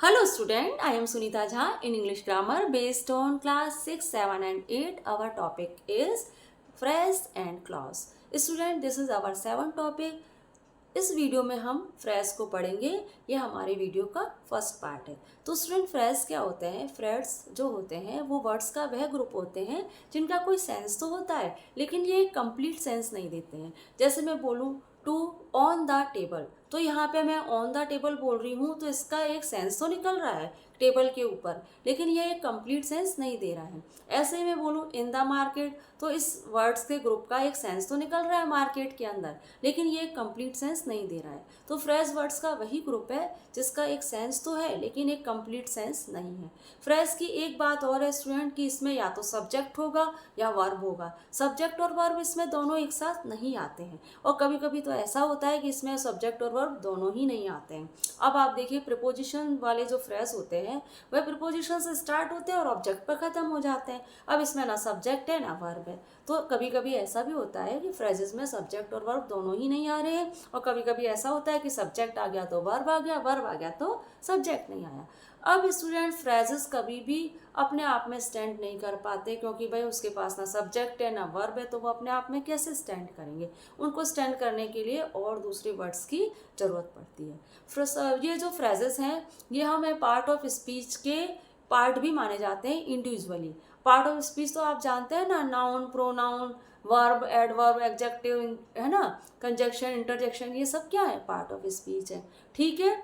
Hello student, I am Sunita Jha in English grammar based on class 6, 7 and 8. Our topic is phrase and clause. Student, this is our 7th topic. इस video में हम phrase को पढ़ेंगे। ये हमारे video का first part है। तो स्टूडेंट, फ्रेज क्या होते हैं? फ्रेज जो होते हैं वो वर्ड्स का वह ग्रुप होते हैं जिनका कोई सेंस तो होता है लेकिन ये एक कंप्लीट सेंस नहीं देते हैं। जैसे मैं बोलूँ टू ऑन द टेबल, तो यहाँ पे मैं ऑन द टेबल बोल रही हूँ तो इसका एक सेंस तो निकल रहा है टेबल के ऊपर, लेकिन ये एक कंप्लीट सेंस नहीं दे रहा है। ऐसे ही मैं बोलूँ इन द मार्केट, तो इस वर्ड्स के ग्रुप का एक सेंस तो निकल रहा है मार्केट के अंदर, लेकिन ये एक कंप्लीट सेंस नहीं दे रहा है। तो फ्रेज वर्ड्स का वही ग्रुप है जिसका एक सेंस तो है लेकिन एक कंप्लीट सेंस नहीं है। फ्रेज की एक बात और है स्टूडेंट कि इसमें या तो सब्जेक्ट होगा या वर्ब होगा। सब्जेक्ट और वर्ब इसमें दोनों एक साथ नहीं आते हैं, और कभी कभी तो ऐसा होता है कि इसमें सब्जेक्ट और वर्ब दोनों ही नहीं आते हैं। अब आप देखिए, प्रिपोजिशन वाले जो फ्रेज होते हैं वह प्रिपोजिशन से स्टार्ट होते हैं और ऑब्जेक्ट पर ख़त्म हो जाते हैं। अब इसमें ना सब्जेक्ट है ना वर्ब है, तो कभी कभी ऐसा भी होता है कि फ्रेजेस में सब्जेक्ट और वर्ब दोनों ही नहीं आ रहे हैं, और कभी कभी ऐसा होता है कि सब्जेक्ट आ गया तो वर्ब आ गया, वर्ब आ गया तो सब्जेक्ट नहीं आया। अब स्टूडेंट, फ्रेजेस कभी भी अपने आप में स्टैंड नहीं कर पाते, क्योंकि भाई उसके पास ना सब्जेक्ट है ना वर्ब है, तो वो अपने आप में कैसे स्टैंड करेंगे? उनको स्टैंड करने के लिए और दूसरे वर्ड्स की ज़रूरत पड़ती है। ये जो फ्रेजेस हैं ये हमें पार्ट ऑफ स्पीच के पार्ट भी माने जाते हैं इंडिविजुअली। पार्ट ऑफ स्पीच तो आप जानते हैं ना, noun, pronoun, verb, adverb, adjective, है ना, कंजक्शन, इंटरजेक्शन, ये सब क्या है? पार्ट ऑफ स्पीच है। ठीक है।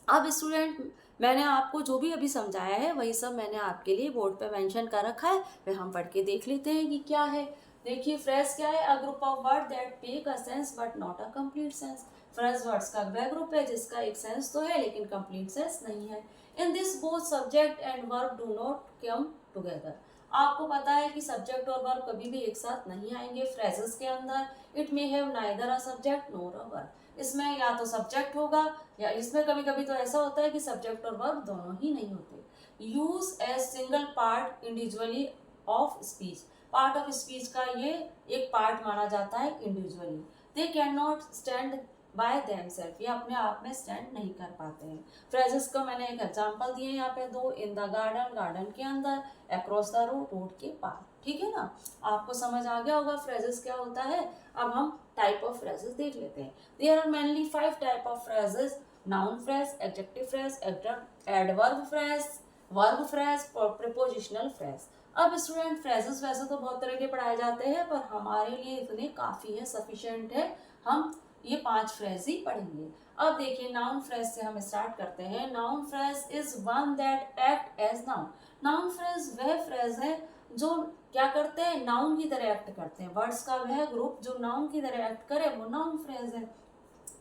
अब स्टूडेंट, मैंने आपको जो भी अभी समझाया है वही सब मैंने आपके लिए बोर्ड पे मेंशन कर रखा है, वह हम पढ़ के देख लेते हैं कि क्या है। देखिए, फ्रेज क्या है? A group of word that make a sense but not a complete sense. Phrase words का वह ग्रुप है जिसका एक सेंस तो है लेकिन कंप्लीट सेंस नहीं है। In this both subject and verb do not come together. आपको पता है कि सब्जेक्ट और वर्ब कभी भी एक साथ नहीं आएंगे फ्रेजेस के अंदर। It may have neither a subject NOR a verb. इसमें या तो सब्जेक्ट होगा, या इसमें कभी कभी तो ऐसा होता है कि सब्जेक्ट और वर्ब दोनों ही नहीं होते। Use as single part individually of speech. Part of speech का ये एक पार्ट माना जाता है individually. They can not stand by themselves, ये अपने आप में स्टैंड नहीं कर पाते हैं। फ्रेजेस का मैंने एक एग्जांपल दिए यहाँ पे दो। इन द गार्डन, गार्डन के अंदर, अक्रॉस द रोड, रोड के पार। ठीक है ना, आपको समझ आ गया होगा फ्रेजेस क्या होता है। अब हम टाइप ऑफ फ्रेजेस देख लेते हैं। There are mainly 5 type of phrases: noun phrase, adjective phrase, adverb phrase, verb phrase और प्रीपोजिशनल फ्रेज। अब स्टूडेंट, फ्रेजेस वैसे तो बहुत तरह के पढ़ाए जाते हैं, पर हमारे लिए इतने काफ़ी है, सफिशिएंट है। हम ये 5 फ्रेज ही पढ़ेंगे। अब देखिए, नाउन फ्रेज से हम स्टार्ट करते हैं। Noun phrase is one that act as noun. Noun phrase वह फ्रेज है जो क्या करते हैं? नाउन की तरह एक्ट करते हैं। वर्ड्स का वह ग्रुप जो नाउन की तरह एक्ट करे वो नाउन फ्रेज है।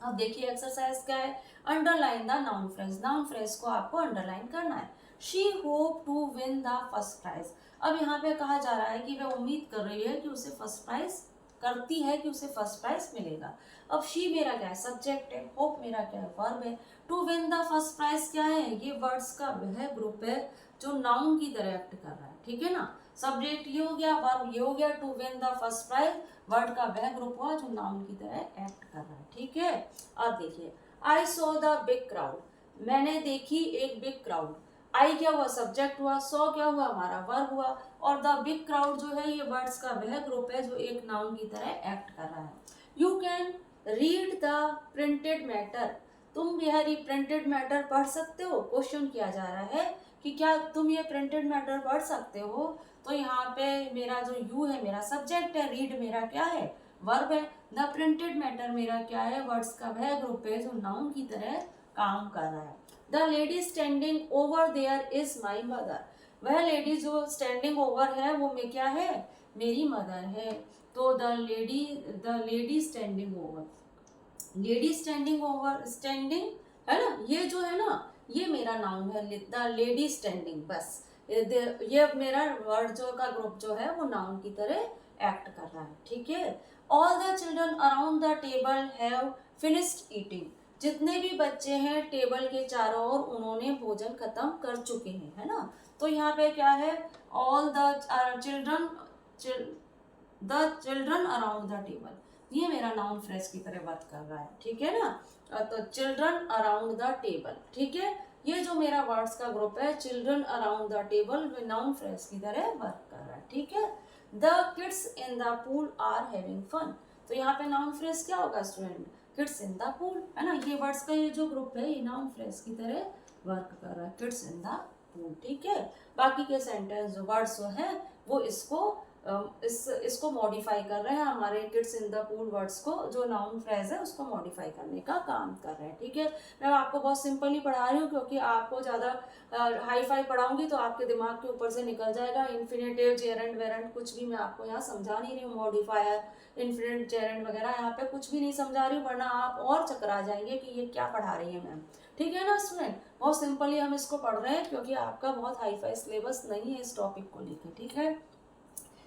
अब देखिए, एक्सरसाइज क्या है? Underline the noun phrase. Noun phrase को आपको अंडरलाइन करना है। She hope to win the first prize. अब यहाँ पे कहा जा रहा है कि वह उम्मीद कर रही है कि उसे फर्स्ट प्राइज, करती है कि उसे फर्स्ट प्राइज मिलेगा। अब शी मेरा क्या है? सब्जेक्ट है। होप मेरा क्या है? वर्ब है। To win the first prize क्या है? ये वर्ड्स का वह ग्रुप है जो नाउन की तरह एक्ट कर रहा है। ठीक है ना, सब्जेक्ट ये हो गया, वर्ब ये हो गया, to win the first prize word का वह ग्रुप हुआ जो नाउन की तरह एक्ट कर रहा है। ठीक है। अब देखिए, I saw the big crowd. मैंने देखी एक बिग क्राउड। आई क्या हुआ? सब्जेक्ट हुआ। सॉ क्या हुआ? हमारा वर्ब हुआ। और द बिग क्राउड जो है ये वर्ड्स का वह ग्रुप है जो एक नाउन की तरह एक्ट कर रहा है। You can read the printed matter. तुम यह प्रिंटेड मैटर पढ़ सकते हो? क्वेश्चन किया जा रहा है कि क्या तुम ये प्रिंटेड मैटर पढ़ सकते हो? तो यहाँ पे मेरा जो यू है मेरा सब्जेक्ट है, रीड मेरा क्या है? वर्ब है। द प्रिंटेड मैटर मेरा क्या है? वर्ड्स का वह ग्रुप है जो नाउन की तरह काम कर रहा है। The lady standing over there is my mother. वह लेडी जो स्टैंडिंग ओवर है वो मैं क्या है? मेरी मदर है। तो the lady standing over, lady standing over, standing है ना, ये जो है ना ये मेरा नाउन है, द लेडी स्टैंडिंग। बस ये मेरा वर्ड जो का ग्रुप जो है वो नाउन की तरह एक्ट कर रहा है। ठीक है। All the children around the table have finished eating. जितने भी बच्चे हैं टेबल के चारों ओर उन्होंने भोजन खत्म कर चुके हैं, है ना। तो यहाँ पे क्या है? All the children, the children around the table, ये मेरा नाउन फ्रेज की तरह वर्क कर रहा है। ठीक है ना। तो चिल्ड्रन अराउंड द टेबल, ठीक है, ये जो मेरा वर्ड्स का ग्रुप है, children around the table noun phrase की तरह वर्क कर रहा है, ठीक है। The kids in the pool are having fun, तो यहाँ पे नाउन फ्रेज क्या होगा student, kids in the pool, है ना। ये वर्ड्स का ये जो ग्रुप है ये नाउन फ्रेज की तरह वर्क कर रहा है, किड्स इन द पूल, ठीक है। बाकी के सेंटेंस जो वर्ड्स जो है वो इसको मॉडिफाई कर रहे हैं, हमारे kids in the pool words को, जो नाउन फ्रेज है उसको मॉडिफाई करने का काम कर रहे हैं, ठीक है। मैं आपको बहुत सिंपली पढ़ा रही हूँ, क्योंकि आपको ज़्यादा हाई फाई पढ़ाऊंगी तो आपके दिमाग के ऊपर से निकल जाएगा। इन्फिनेटिव, जेरेंट, वेरेंट कुछ भी मैं आपको यहाँ समझा नहीं रही हूँ, मॉडिफायर, इन्फिनेट, जेरेंट वगैरह यहाँ पे कुछ भी नहीं समझा रही हूँ, वरना आप और चकरा जाएंगे कि ये क्या पढ़ा रही है मैम, ठीक है ना स्टूडेंट। बहुत सिंपली हम इसको पढ़ रहे हैं, क्योंकि आपका बहुत हाई फाई सिलेबस नहीं है इस टॉपिक को लेकर, ठीक है।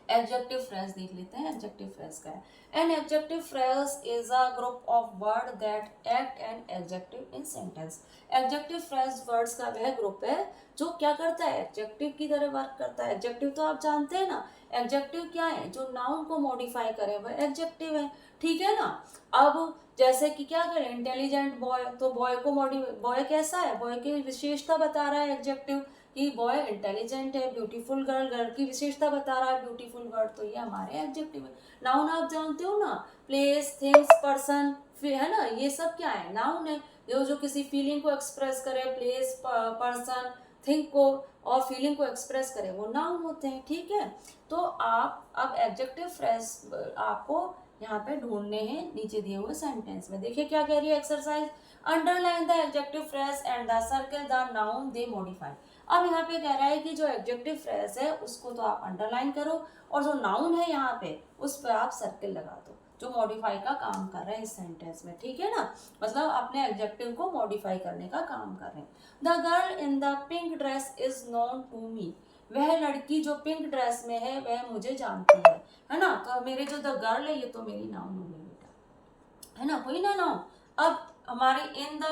एडजेक्टिव फ्रेज देख लेते हैं, एडजेक्टिव फ्रेज का है। An adjective phrase is a group of word that act an adjective in sentence. Adjective phrase words का वह ग्रुप है जो क्या करता है, एडजेक्टिव की तरह वर्क करता है। एडजेक्टिव तो आप जानते हैं ना, एडजेक्टिव क्या है, जो नाउन को मॉडिफाई करे वह एडजेक्टिव है, ठीक है ना। अब जैसे कि क्या करें, इंटेलिजेंट बॉय, तो बॉय को बॉय कैसा है, बॉय की विशेषता बता रहा है एडजेक्टिव कि बॉय इंटेलिजेंट है। ब्यूटीफुल गर्ल, गर्ल की विशेषता बता रहा है ब्यूटीफुल वर्ड, तो ये हमारे एडजेक्टिव है। नाउन आप जानते हो ना, प्लेस, थिंग्स, पर्सन, है ना, ये सब क्या है, नाउन है। जो किसी फीलिंग को एक्सप्रेस करे, प्लेस, पर्सन, थिंग को और फीलिंग को एक्सप्रेस करे, वो नाउन होते हैं, ठीक है। तो आप अब एडजेक्टिव फ्रेज आपको यहाँ पे ढूंढने हैं नीचे दिए हुए सेंटेंस में। देखिए क्या कह रही है exercise, underline the adjective phrase and the circle the noun they modify. अब यहाँ पे कह रहा है कि जो एडजेक्टिव फ्रेज है उसको तो आप अंडरलाइन करो, और जो नाउन है यहाँ पे उस पर आप सर्कल लगा दो, जो मॉडिफाई का काम कर रहे हैं इस सेंटेंस में, ठीक है ना। मतलब अपने एडजेक्टिव को मॉडिफाई करने का काम कर रहे हैं। The girl in the pink dress is known to me, वह लड़की जो पिंक ड्रेस में है वह मुझे जानती है ना। तो मेरे जो द गर्ल है ये तो मेरी नाउन हो गई बेटा, है ना, कोई ना नाउन। अब हमारे इन द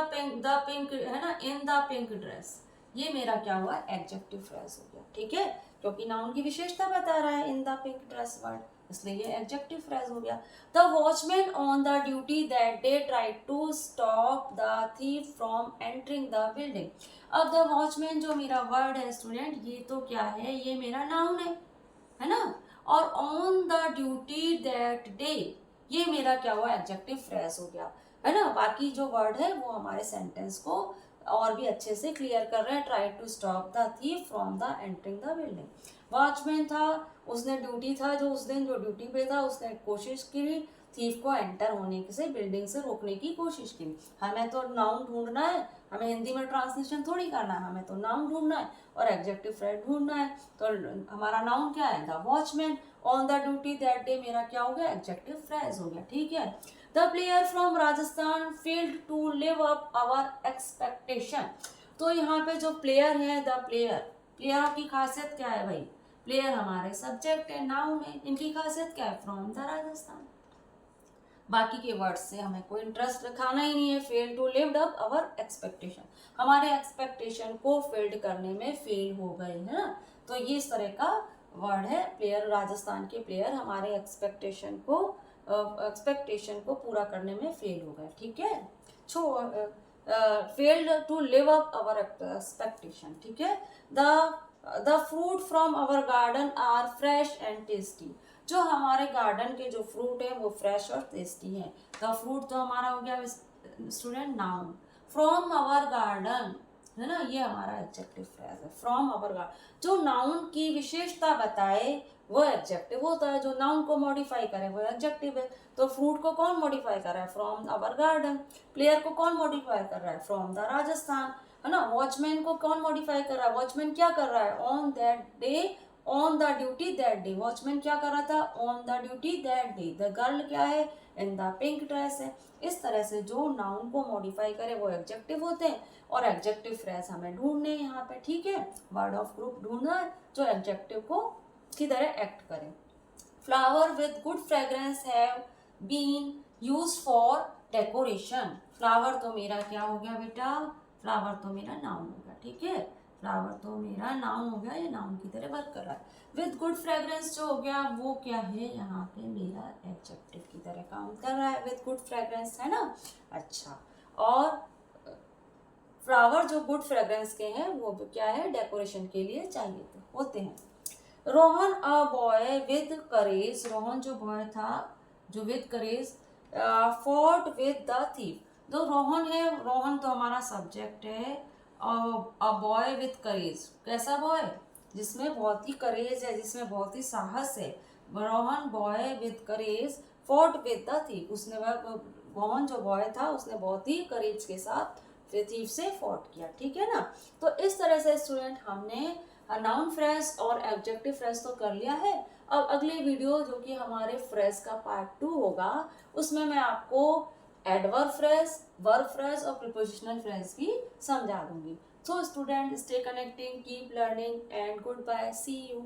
पिंक है ना, इन द पिंक ड्रेस, ये मेरा क्या हुआ, एडजेक्टिव फ्रेज हो गया, ठीक है, क्योंकि नाउन की विशेषता बता रहा है in the pink dress word, इसलिए ये एडजेक्टिव फ्रेज हो गया। The watchman on the duty that day tried to stop the thief from entering the building. अब द वॉचमैन जो मेरा वर्ड है स्टूडेंट, ये तो क्या है, ये मेरा नाउन है ना। और on the duty that day, ये मेरा क्या हुआ, एडजेक्टिव फ्रेज हो गया, है ना। बाकी जो वर्ड है वो हमारे सेंटेंस को और भी अच्छे से क्लियर कर रहे हैं। Try to stop the thief from the entering the building. Watchman था, उसने ड्यूटी था, जो उस दिन जो ड्यूटी पे था उसने कोशिश की थीफ को एंटर होने से, बिल्डिंग से रोकने की कोशिश की। हमें तो नाउन ढूंढना है, हमें हिंदी में ट्रांसलेशन थोड़ी करना है, हमें तो नाउन ढूंढना है और एडजेक्टिव फ्रेज ढूंढना है। तो हमारा नाउन क्या है, the watchman on the duty that day, मेरा क्या हो गया, एडजेक्टिव फ्रेज हो गया, ठीक है। The player from Rajasthan failed to live up our expectation. तो यहाँ पे जो प्लेयर है, द प्लेयर, प्लेयर की खासियत क्या है भाई, प्लेयर हमारे सब्जेक्ट है, नाउन है, इनकी खासियत क्या है, फ्रॉम द राजस्थान। बाकी के वर्ड्स से हमें कोई इंटरेस्ट रखाना ही नहीं है। Fail to lived up our expectation, हमारे एक्सपेक्टेशन को फील्ड करने में फेल हो गए, है ना। तो ये इस तरह का वर्ड है, प्लेयर, राजस्थान के प्लेयर हमारे एक्सपेक्टेशन को पूरा करने में फेल हो गए, ठीक है। Failed to live up our expectation, ठीक है। The fruit from our garden are fresh and tasty, जो हमारे गार्डन के जो फ्रूट है वो फ्रेश और टेस्टी है। द फ्रूट तो हमारा हो गया student noun, from our garden, है ना, ये हमारा एडजेक्टिव फ्रेज है। फ्रॉम आवर गार्डन, जो नाउन की विशेषता बताए वो एडजेक्टिव होता है, जो नाउन को मॉडिफाई करे वो एडजेक्टिव है। तो फ्रूट को कौन मॉडिफाई कर रहा है, फ्रॉम आवर गार्डन। प्लेयर को कौन मॉडिफाई कर रहा है, फ्रॉम द राजस्थान, है ना। वॉचमैन को कौन मॉडिफाई कर रहा है, वॉचमैन क्या कर रहा है, on that day, on the duty that day, watchman क्या कर रहा था, on the duty that day. The girl क्या है, इन द पिंक ड्रेस है। इस तरह से जो नाउन को मॉडिफाई करे वो एडजेक्टिव होते हैं, और एडजेक्टिव फ्रेज हमें ढूंढने हैं यहाँ पे, ठीक है। वर्ड ऑफ ग्रुप ढूंढना है जो एडजेक्टिव को की तरह एक्ट करे। Flower with good fragrance have been use for decoration. Flower तो मेरा क्या हो गया बेटा, फ्लावर तो मेरा नाउन हो गया, ठीक है। फ्लावर तो मेरा नाउन हो गया, ये नाउन की तरह वर्क कर रहा है। विद गुड फ्रेग्रेंस जो हो गया वो क्या है, यहाँ पे मेरा एडजेक्टिव की तरह काम कर रहा है, विद गुड फ्रेग्रेंस, है ना। अच्छा, और फ्लावर जो गुड फ्रेग्रेंस के हैं वो क्या है, डेकोरेशन के लिए चाहिए होते हैं। Rohan a boy with courage, Rohan जो बॉय था जो with courage fought with the thief. जो रोहन है, रोहन तो हमारा सब्जेक्ट है। अ बॉय विद करेज, कैसा बॉय, जिसमें बहुत ही करेज है, जिसमें बहुत ही साहस है। Rohan boy with courage fought with the thief, उसने रोहन जो बॉय था उसने बहुत ही करेज के साथ थीफ से फॉट किया, ठीक है ना। तो इस तरह से स्टूडेंट हमने नाउन फ्रेज और एडजेक्टिव फ्रेज तो कर लिया है। अब अगले वीडियो जो कि हमारे फ्रेज का पार्ट 2 होगा, उसमें मैं आपको एडवर्ब फ्रेज, वर्ब फ्रेज और प्रीपोजिशनल फ्रेज भी समझा दूंगी। So student, stay connecting, keep learning and goodbye, see you.